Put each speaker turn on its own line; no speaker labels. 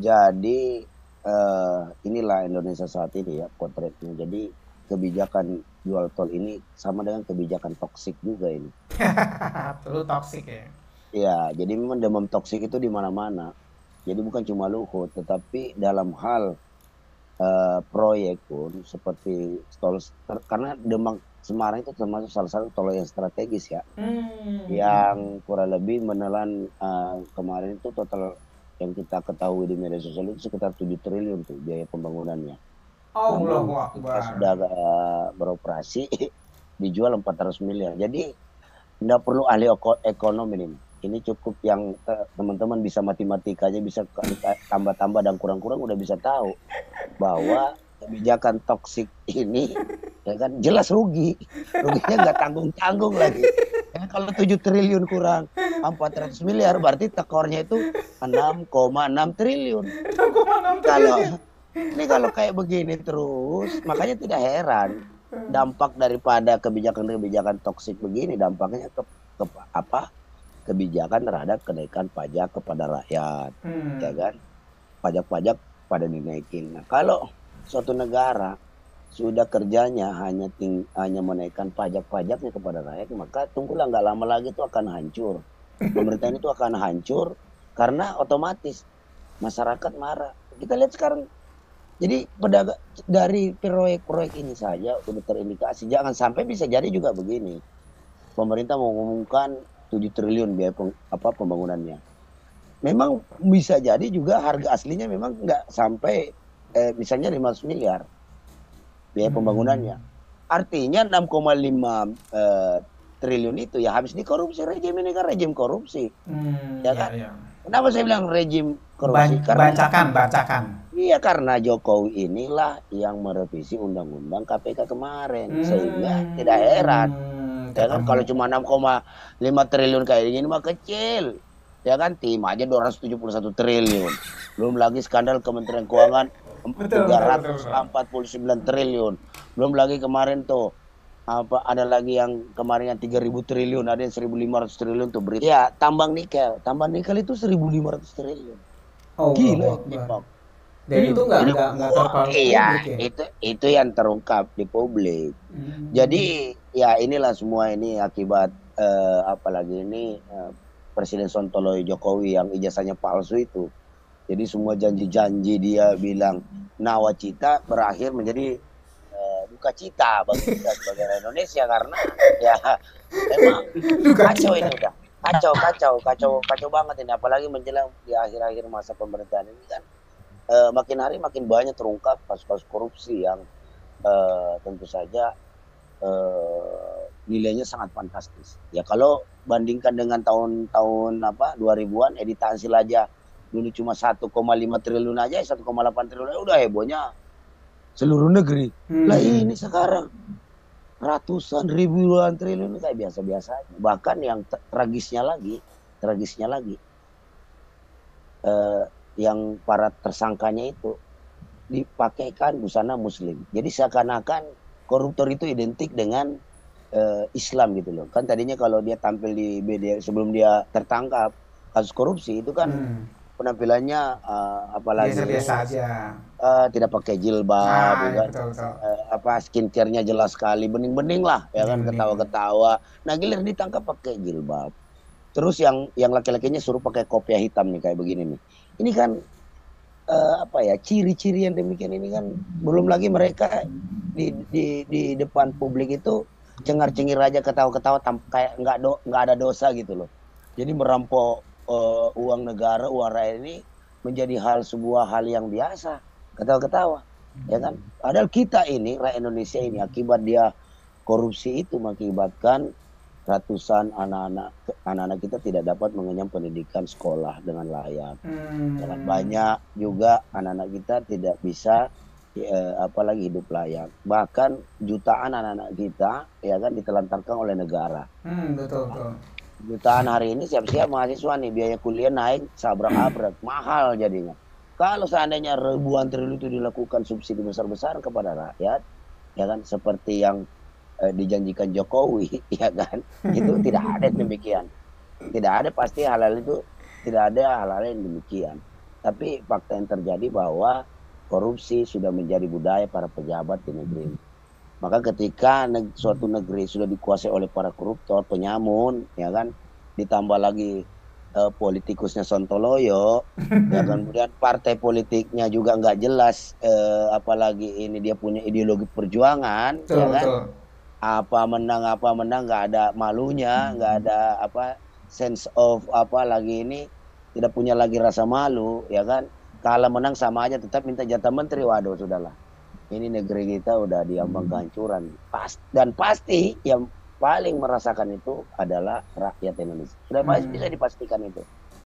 Jadi inilah Indonesia saat ini ya potretnya. Jadi kebijakan jual tol ini sama dengan kebijakan toksik juga ini.
Terlalu toxic ya.
Ya, jadi memang demam toksik itu di mana-mana. Jadi bukan cuma Luhut, tetapi dalam hal proyek pun seperti tol karena Demang Semarang itu termasuk salah satu tol yang strategis ya,
Hmm.
yang kurang lebih menelan kemarin itu total yang kita ketahui di media sosial itu sekitar 7 triliun tuh biaya pembangunannya.
Allahu
Namun ketika
Akbar.
sudah beroperasi dijual 400 miliar. Jadi nggak perlu ahli ekonomi ini. Ini cukup yang teman-teman bisa matematikanya bisa tambah-tambah dan kurang-kurang udah bisa tahu bahwa kebijakan toksik ini ya kan jelas rugi. Ruginya nggak tanggung-tanggung lagi. Ya, kalau 7 triliun kurang 400 miliar berarti tekornya itu 6,6 triliun.
6,6
Ini kalau
triliun.
ini kalau kayak begini terus, makanya tidak heran dampak daripada kebijakan-kebijakan toksik begini dampaknya ke apa? Kebijakan terhadap kenaikan pajak kepada rakyat, ya
Hmm.
kan? Pajak-pajak pada dinaikin. Nah, kalau suatu negara sudah kerjanya hanya menaikkan pajak-pajaknya kepada rakyat, maka tunggulah nggak lama lagi itu akan hancur. Pemerintahan itu akan hancur karena otomatis masyarakat marah. Kita lihat sekarang jadi pedagang dari proyek-proyek ini saja udah terindikasi. Jangan sampai bisa jadi juga begini. Pemerintah mengumumkan 7 triliun biaya pembangunannya. Memang bisa jadi juga harga aslinya memang nggak sampai misalnya 15 miliar biaya
Hmm.
pembangunannya. Artinya 6,5 triliun itu ya habis dikorupsi rejim ini kan rejim korupsi,
Hmm.
ya
Ya,
kan?
ya.
Kenapa saya bilang rejim korupsi? Karena
Bancakan, bancakan.
iya karena Jokowi inilah yang merevisi undang-undang KPK kemarin sehingga tidak heran ya kan
Ketemu.
kalau cuma 6,5 triliun kayak gini mah kecil ya kan tim aja 271 triliun belum lagi skandal Kementerian Keuangan
Betul,
tiga
betul, betul,
ratus
betul.
empat puluh sembilan triliun belum lagi kemarin tuh apa ada lagi yang kemarin yang 3.000 triliun ada yang 1.500 triliun tuh berita ya tambang nikel itu 1.500 triliun
Allahu
gila ya
Akbar.
Depok.
Dan itu nggak
Ini
nggak nggak
wah,
terpaut
iya,
publik ya.
itu yang terungkap di publik. Jadi
Hmm.
ya inilah semua ini akibat apalagi ini Presiden Sontoloyo Jokowi yang ijazahnya palsu itu. Jadi semua janji-janji dia bilang nawacita berakhir menjadi duka cita bagi kita sebagai rakyat Indonesia karena ya memang
Duka
kacau ini
cita.
udah kacau kacau kacau kacau banget ini apalagi menjelang di akhir-akhir masa pemerintahan ini kan makin hari makin banyak terungkap kasus-kasus korupsi yang tentu saja nilainya sangat fantastis. Ya kalau bandingkan dengan tahun-tahun apa 2000-an Edi Tansil aja dulu cuma 1,5 triliun aja 1,8 triliun udah hebohnya seluruh negeri. Lah
Hmm.
ini sekarang ratusan ribuan triliun kayak biasa-biasa aja. Bahkan yang tragisnya lagi eh, yang para tersangkanya itu dipakaikan busana muslim. Jadi seakan-akan koruptor itu identik dengan Islam gitu loh. Kan tadinya kalau dia tampil di media sebelum dia tertangkap kasus korupsi itu kan
Hmm.
penampilannya apalagi ini
Biasa-biasa aja.
tidak pakai jilbab
Ah,
ya
ya
kan.
betul, betul.
Apa skincare-nya jelas sekali, bening-bening lah ya kan
Bening-bening.
ketawa-ketawa. Nah, gilir ditangkap pakai jilbab. Terus yang laki-lakinya suruh pakai kopiah hitam nih kayak begini nih. Ini kan apa ya ciri-ciri yang demikian ini kan belum lagi mereka di depan publik itu cengar-cengir aja ketawa-ketawa kayak nggak ada dosa gitu loh. Jadi merampok uang negara, uang rakyat ini menjadi sebuah hal yang biasa, ketawa-ketawa. Ya kan? Padahal kita ini rakyat Indonesia ini akibat dia korupsi itu mengakibatkan ratusan anak-anak kita tidak dapat mengenyam pendidikan sekolah dengan layak. Jangan
Hmm.
banyak juga anak-anak kita tidak bisa apalagi hidup layak. Bahkan jutaan anak-anak kita ya kan ditelantarkan oleh negara.
Betul, betul.
Jutaan hari ini siap-siap mahasiswa nih biaya kuliah naik sabrak-abrak, mahal jadinya. Kalau seandainya ribuan triliun itu dilakukan subsidi besar-besaran kepada rakyat, ya kan seperti yang dijanjikan Jokowi, ya kan, itu tidak ada yang demikian. Tidak ada pasti halal itu tidak ada hal-hal yang demikian. Tapi fakta yang terjadi bahwa korupsi sudah menjadi budaya para pejabat di negeri ini. Maka ketika suatu negeri sudah dikuasai oleh para koruptor, penyamun, ya kan, ditambah lagi politikusnya sontoloyo, ya kan, kemudian partai politiknya juga nggak jelas, apalagi ini dia punya ideologi perjuangan,
Betul,
ya kan,
betul.
apa menang nggak ada malunya, nggak ada apa sense of apa lagi ini, tidak punya lagi rasa malu, ya kan, kalah menang sama aja tetap minta jatah menteri, waduh sudahlah, ini negeri kita udah diambang kehancuran. Dan pasti yang paling merasakan itu adalah rakyat Indonesia. Sudah
Hmm.
bisa dipastikan itu.